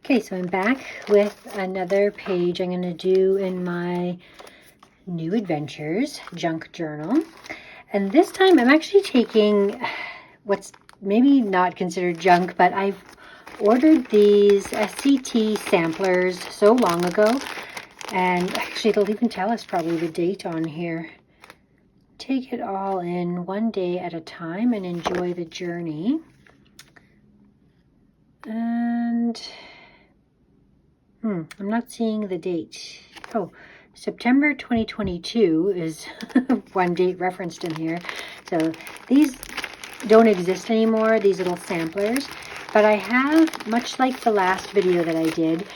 Okay, so I'm back with another page I'm going to do in my New Adventures junk journal. And this time I'm actually taking what's maybe not considered junk, but I've ordered these SCT samplers so long ago. And actually it'll even tell us probably the date on here. Take it all in one day at a time and enjoy the journey. And I'm not seeing the date. Oh, September 2022 is one date referenced in here. So these don't exist anymore, these little samplers. But I have, much like the last video that I did,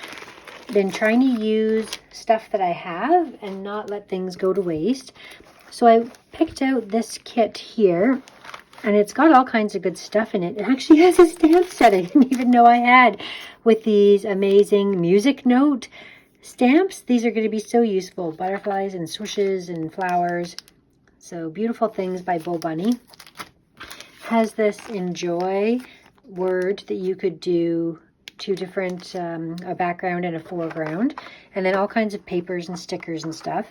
been trying to use stuff that I have and not let things go to waste. So I picked out this kit here, and it's got all kinds of good stuff in it. It actually has a stamp set I didn't even know I had, with these amazing music note stamps. These are going to be so useful. Butterflies and swooshes and flowers. So Beautiful Things by Bo Bunny. Has this enjoy word that you could do two different, a background and a foreground. And then all kinds of papers and stickers and stuff.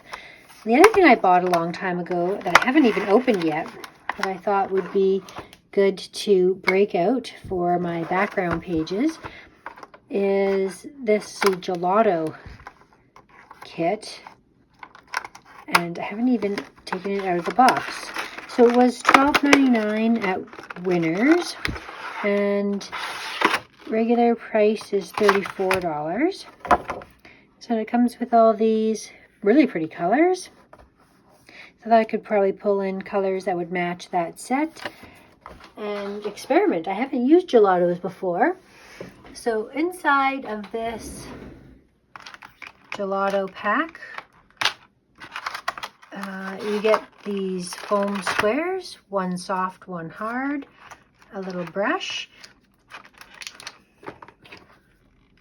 The other thing I bought a long time ago that I haven't even opened yet, that I thought would be good to break out for my background pages, is this gelato kit. And I haven't even taken it out of the box. So it was $12.99 at Winners, and regular price is $34. So it comes with all these really pretty colors. So that I could probably pull in colors that would match that set and experiment. I haven't used gelatos before. So inside of this gelato pack, you get these foam squares, one soft, one hard, a little brush.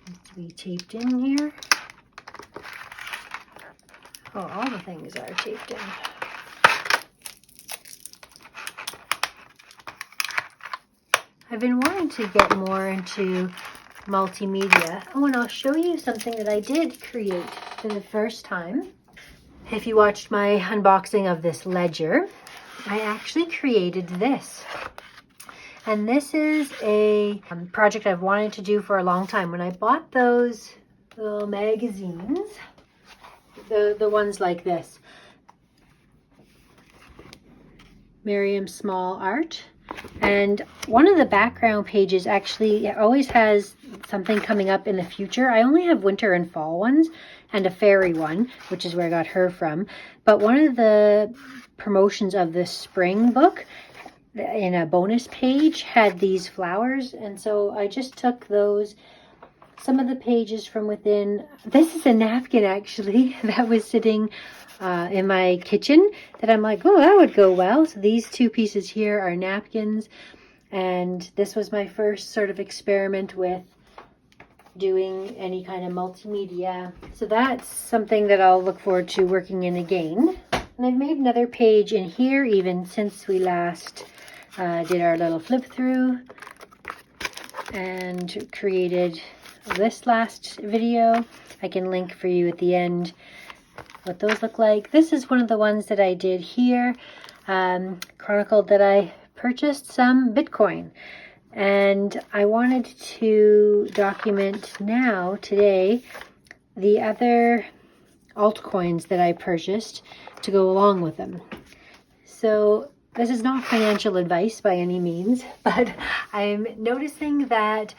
Needs to be taped in here. Oh, all the things are taped in. I've been wanting to get more into multimedia. Oh, and I'll show you something that I did create for the first time. If you watched my unboxing of this ledger, I actually created this. And this is a project I've wanted to do for a long time. When I bought those little magazines, the ones like this, Miriam Small Art, and one of the background pages actually always has something coming up in the future. I only have winter and fall ones and a fairy one, which is where I got her from. But one of the promotions of the spring book in a bonus page had these flowers, and so I just took those, some of the pages from within. This is a napkin actually that was sitting in my kitchen that I'm like, oh, that would go well. So these two pieces here are napkins, and this was my first sort of experiment with doing any kind of multimedia. So that's something that I'll look forward to working in again. And I've made another page in here even since we last did our little flip through and created this last video. I can link for you at the end what those look like. This is one of the ones that I did here, chronicled that I purchased some Bitcoin, and I wanted to document now today the other altcoins that I purchased to go along with them. So this is not financial advice by any means, but I'm noticing that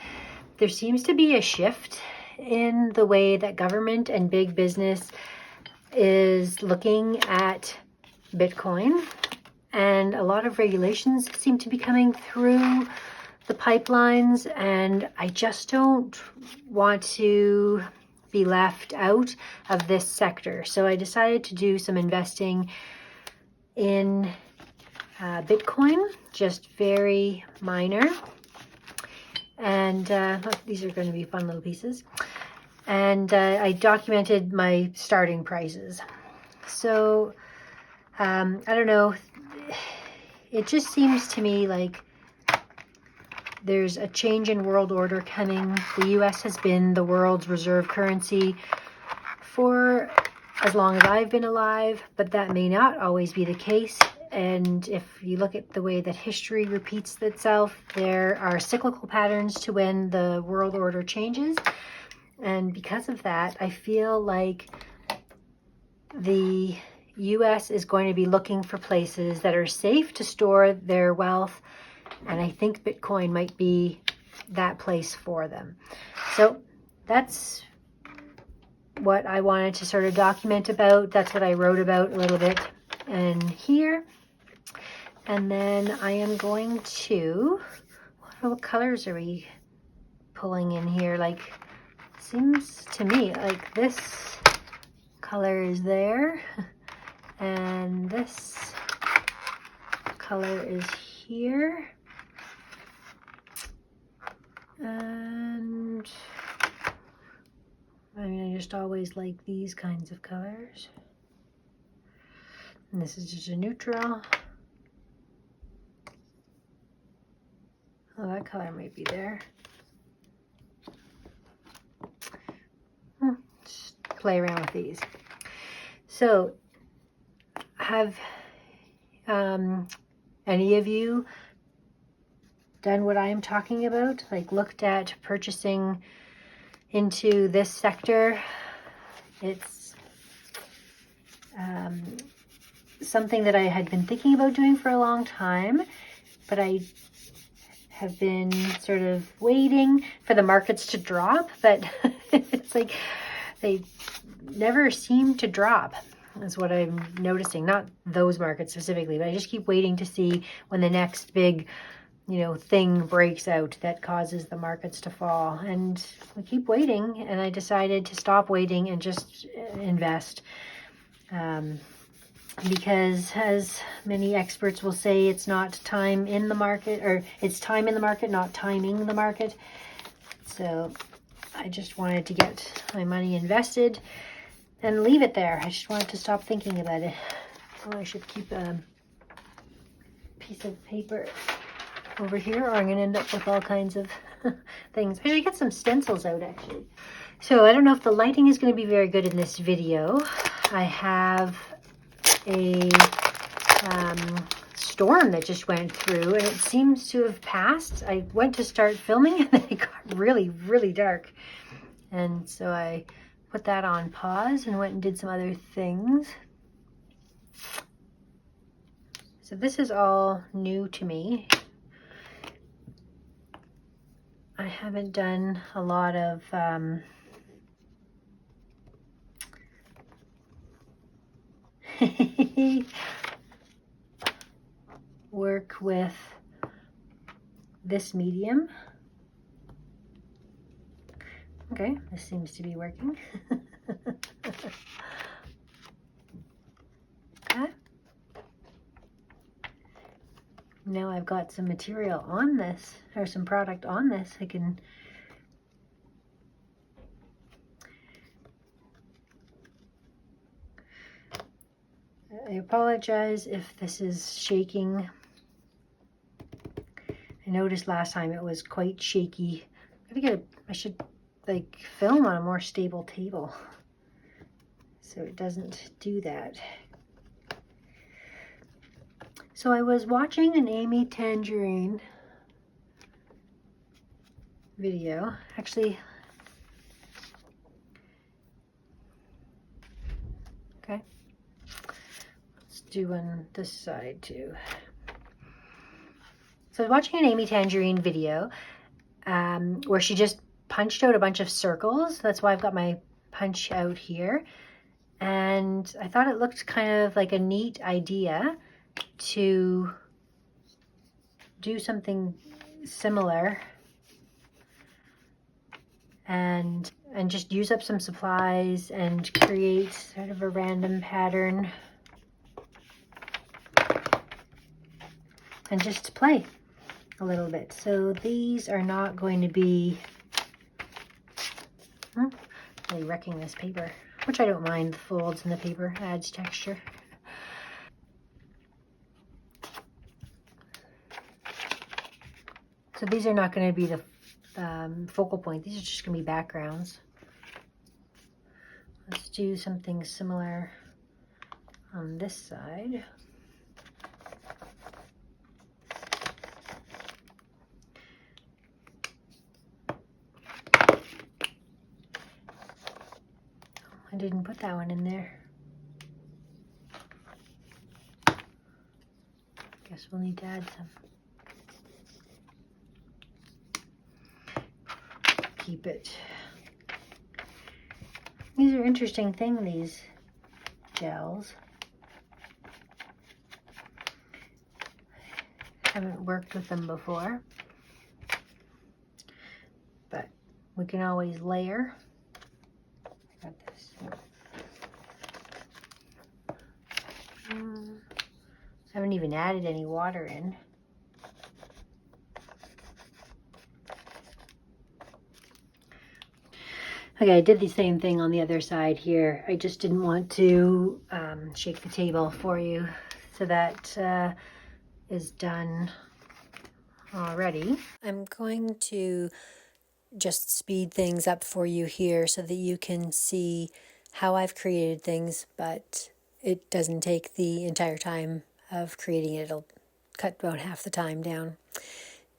there seems to be a shift in the way that government and big business is looking at Bitcoin, and a lot of regulations seem to be coming through the pipelines, and I just don't want to be left out of this sector. So I decided to do some investing in Bitcoin, just very minor. And these are going to be fun little pieces. And I documented my starting prices. So I don't know, it just seems to me like there's a change in world order coming. The US has been the world's reserve currency for as long as I've been alive, but that may not always be the case. And if you look at the way that history repeats itself, there are cyclical patterns to when the world order changes. And because of that, I feel like the US is going to be looking for places that are safe to store their wealth. And I think Bitcoin might be that place for them. So that's what I wanted to sort of document about. That's what I wrote about a little bit in here. And then I am going to, what colors are we pulling in here? Like, seems to me like this color is there, and this color is here, and I mean, I just always like these kinds of colors. And this is just a neutral. Oh, that color might be there. Just play around with these. So, have any of you done what I am talking about? Like looked at purchasing into this sector? It's something that I had been thinking about doing for a long time, but I have been sort of waiting for the markets to drop, but it's like they never seem to drop, is what I'm noticing. Not those markets specifically, but I just keep waiting to see when the next big, you know, thing breaks out that causes the markets to fall. And we keep waiting, and I decided to stop waiting and just invest. Because as many experts will say, it's not time in the market, or it's time in the market, not timing the market. So I just wanted to get my money invested and leave it there. I just wanted to stop thinking about it. Oh, I should keep a piece of paper over here, or I'm going to end up with all kinds of things. I should get some stencils out, actually. So I don't know if the lighting is going to be very good in this video. I have a storm that just went through, and it seems to have passed. I went to start filming, and then it got really, really dark. And so I put that on pause and went and did some other things. So this is all new to me. I haven't done a lot of work with this medium. Okay, this seems to be working. Okay. Now I've got some material on this, or some product on this. I apologize if this is shaking. I noticed last time it was quite shaky. I should like film on a more stable table so it doesn't do that. So I was watching an Amy Tangerine video. Actually, okay. Let's do on this side too. So I was watching an Amy Tangerine video where she just punched out a bunch of circles. That's why I've got my punch out here. And I thought it looked kind of like a neat idea to do something similar and just use up some supplies and create sort of a random pattern and just play a little bit. So these are not going to be really wrecking this paper, which I don't mind. The folds in the paper adds texture. So So these are not going to be the focal point. These are just going to be backgrounds. Let's do something similar on this side. I didn't put that one in there. Guess we'll need to add some. Keep it. These are interesting things, these gels. Haven't worked with them before, but we can always layer. Got this. I haven't even added any water in. Okay, I did the same thing on the other side here. I just didn't want to shake the table for you. So that is done already. I'm going to just speed things up for you here so that you can see how I've created things, but it doesn't take the entire time of creating it. It'll cut about half the time down.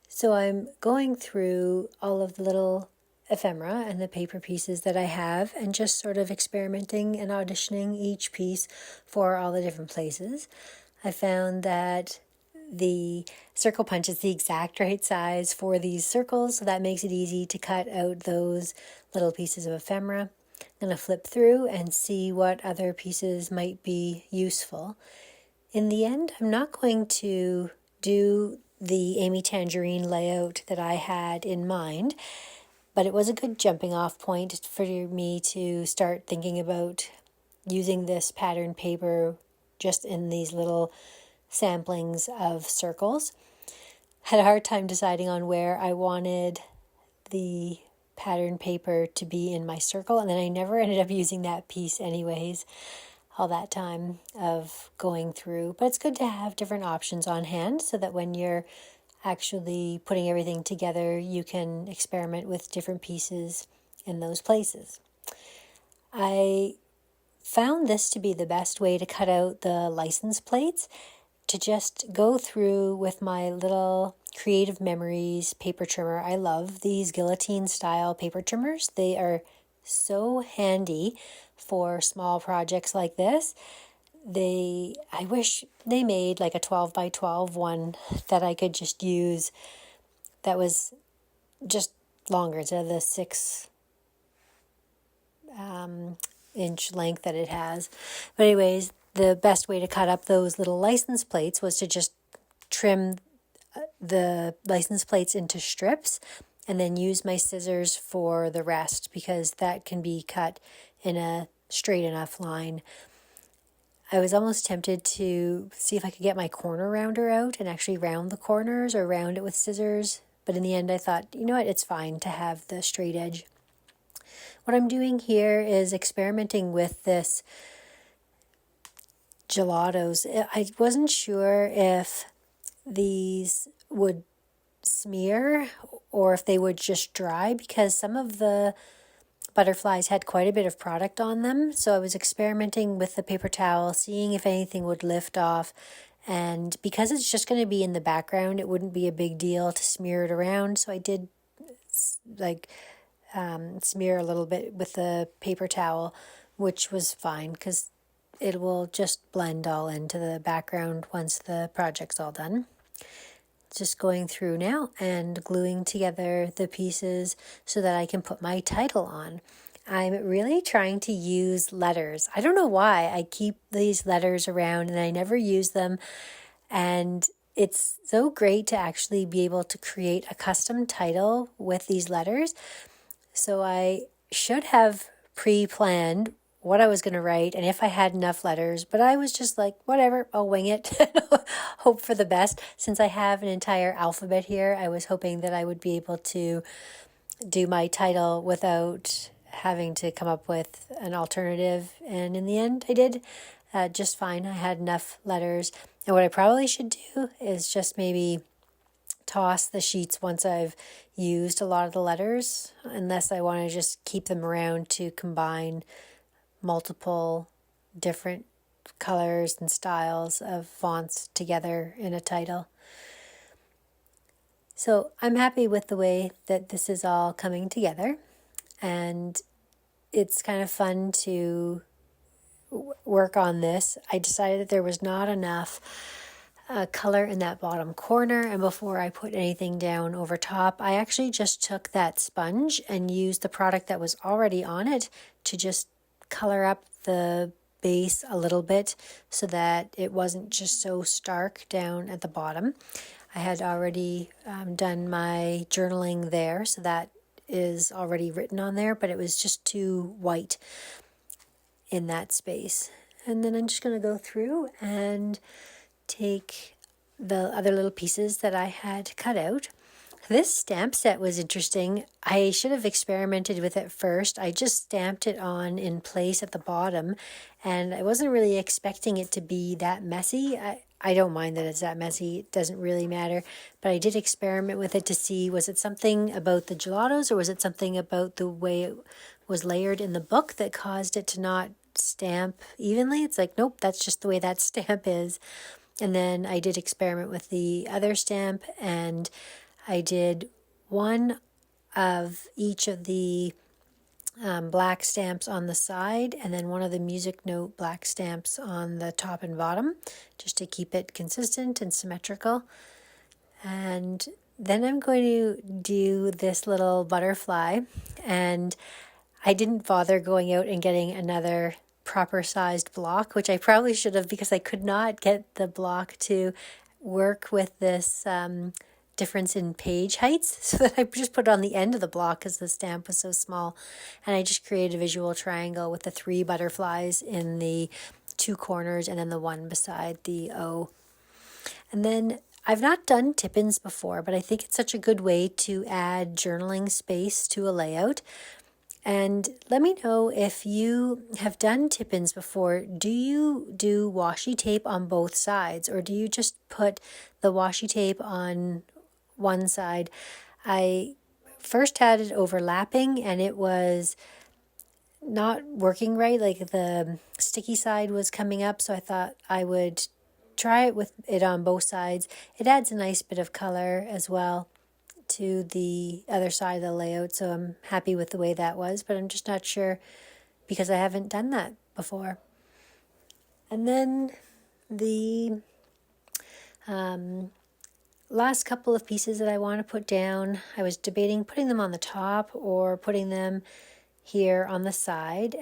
So I'm going through all of the little ephemera and the paper pieces that I have and just sort of experimenting and auditioning each piece for all the different places. I found that the circle punch is the exact right size for these circles, so that makes it easy to cut out those little pieces of ephemera. I'm going to flip through and see what other pieces might be useful. In the end, I'm not going to do the Amy Tangerine layout that I had in mind, but it was a good jumping off point for me to start thinking about using this pattern paper just in these little samplings of circles. Had a hard time deciding on where I wanted the pattern paper to be in my circle, and then I never ended up using that piece anyways, all that time of going through. But it's good to have different options on hand so that when you're actually putting everything together, you can experiment with different pieces in those places. I found this to be the best way to cut out the license plates, to just go through with my little Creative Memories paper trimmer. I love these guillotine style paper trimmers. They are so handy for small projects like this. I wish they made like a 12 by 12 one that I could just use that was just longer instead of the 6 inch length that it has. But anyways, the best way to cut up those little license plates was to just trim the license plates into strips and then use my scissors for the rest, because that can be cut in a straight enough line. I was almost tempted to see if I could get my corner rounder out and actually round the corners or round it with scissors. But in the end, I thought, you know what, it's fine to have the straight edge. What I'm doing here is experimenting with this gelatos. I wasn't sure if these would smear or if they would just dry, because some of the butterflies had quite a bit of product on them. So I was experimenting with the paper towel, seeing if anything would lift off. And because it's just going to be in the background, it wouldn't be a big deal to smear it around. So I did smear a little bit with the paper towel, which was fine because it will just blend all into the background once the project's all done. Just going through now and gluing together the pieces so that I can put my title on. I'm really trying to use letters. I don't know why I keep these letters around and I never use them. And it's so great to actually be able to create a custom title with these letters. So I should have pre-planned what I was going to write and if I had enough letters, but I was just like, whatever, I'll wing it, hope for the best. Since I have an entire alphabet here, I was hoping that I would be able to do my title without having to come up with an alternative. And in the end, I did just fine. I had enough letters. And what I probably should do is just maybe toss the sheets once I've used a lot of the letters, unless I want to just keep them around to combine multiple different colors and styles of fonts together in a title. So I'm happy with the way that this is all coming together, and it's kind of fun to work on this. I decided that there was not enough color in that bottom corner, and before I put anything down over top, I actually just took that sponge and used the product that was already on it to just color up the base a little bit so that it wasn't just so stark down at the bottom. I had already done my journaling there, so that is already written on there, but it was just too white in that space. And then I'm just going to go through and take the other little pieces that I had cut out. This stamp set was interesting. I should have experimented with it first. I just stamped it on in place at the bottom, and I wasn't really expecting it to be that messy. I don't mind that it's that messy. It doesn't really matter. But I did experiment with it to see, was it something about the gelatos, or was it something about the way it was layered in the book that caused it to not stamp evenly? It's like, nope, that's just the way that stamp is. And then I did experiment with the other stamp, and I did one of each of the black stamps on the side, and then one of the music note black stamps on the top and bottom, just to keep it consistent and symmetrical. And then I'm going to do this little butterfly, and I didn't bother going out and getting another proper sized block, which I probably should have, because I could not get the block to work with this difference in page heights, so that I just put it on the end of the block because the stamp was so small. And I just created a visual triangle with the 3 butterflies in the 2 corners and then the one beside the O. And then I've not done tip-ins before, but I think it's such a good way to add journaling space to a layout. And let me know if you have done tip-ins before. Do you do washi tape on both sides, or do you just put the washi tape on one side? I first had it overlapping and it was not working right, like the sticky side was coming up, so I thought I would try it with it on both sides. It adds a nice bit of color as well to the other side of the layout, so I'm happy with the way that was, but I'm just not sure because I haven't done that before. And then the last couple of pieces that I want to put down, I was debating putting them on the top or putting them here on the side.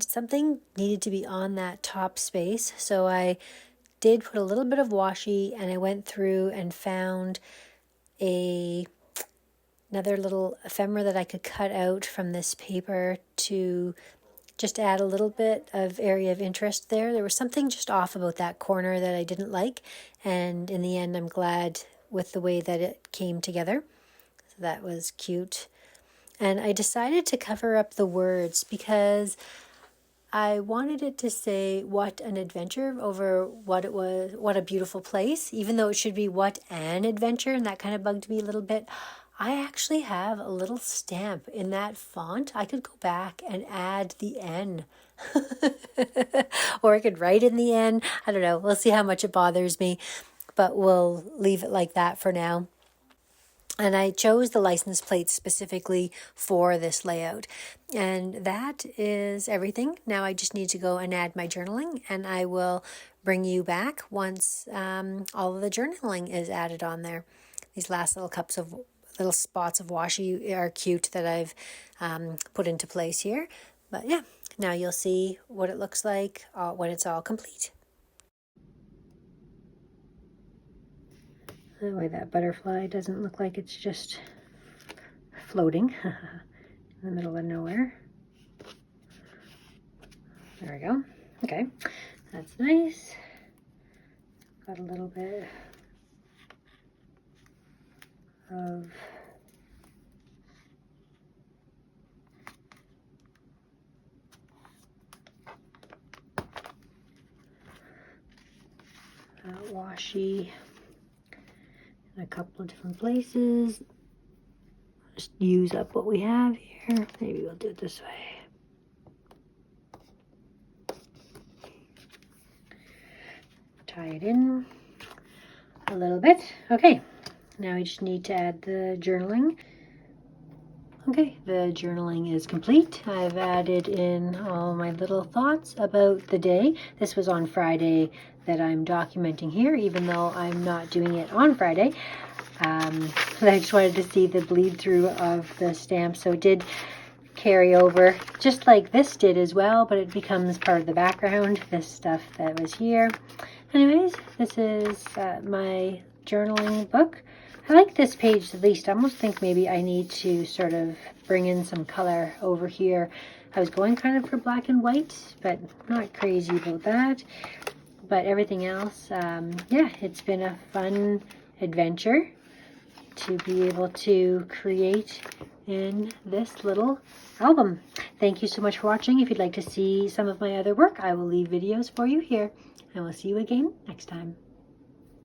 Something needed to be on that top space, so I did put a little bit of washi, and I went through and found another little ephemera that I could cut out from this paper to just add a little bit of area of interest there. There was something just off about that corner that I didn't like, and in the end I'm glad with the way that it came together. So that was cute. And I decided to cover up the words because I wanted it to say what an adventure over what it was, what a beautiful place, even though it should be what an adventure, and that kind of bugged me a little bit. I actually have a little stamp in that font. I could go back and add the N. Or I could write in the N. I don't know. We'll see how much it bothers me, but we'll leave it like that for now. And I chose the license plate specifically for this layout. And that is everything. Now I just need to go and add my journaling, and I will bring you back once all of the journaling is added on there. These last little spots of washi are cute that I've put into place here. But yeah, now you'll see what it looks like when it's all complete. That way that butterfly doesn't look like it's just floating in the middle of nowhere. There we go. Okay, that's nice. Got a little bit of washi a couple of different places. Just use up what we have here. Maybe we'll do it this way. Tie it in a little bit. Okay, now we just need to add the journaling. Okay, the journaling is complete. I've added in all my little thoughts about the day. This was on Friday that I'm documenting here, even though I'm not doing it on Friday. I just wanted to see the bleed through of the stamp, so it did carry over, just like this did as well, but it becomes part of the background, this stuff that was here. Anyways, this is my journaling book. I like this page the least. I almost think maybe I need to sort of bring in some color over here. I was going kind of for black and white, but not crazy about that. But everything else, yeah, it's been a fun adventure to be able to create in this little album. Thank you so much for watching. If you'd like to see some of my other work, I will leave videos for you here. And we'll see you again next time.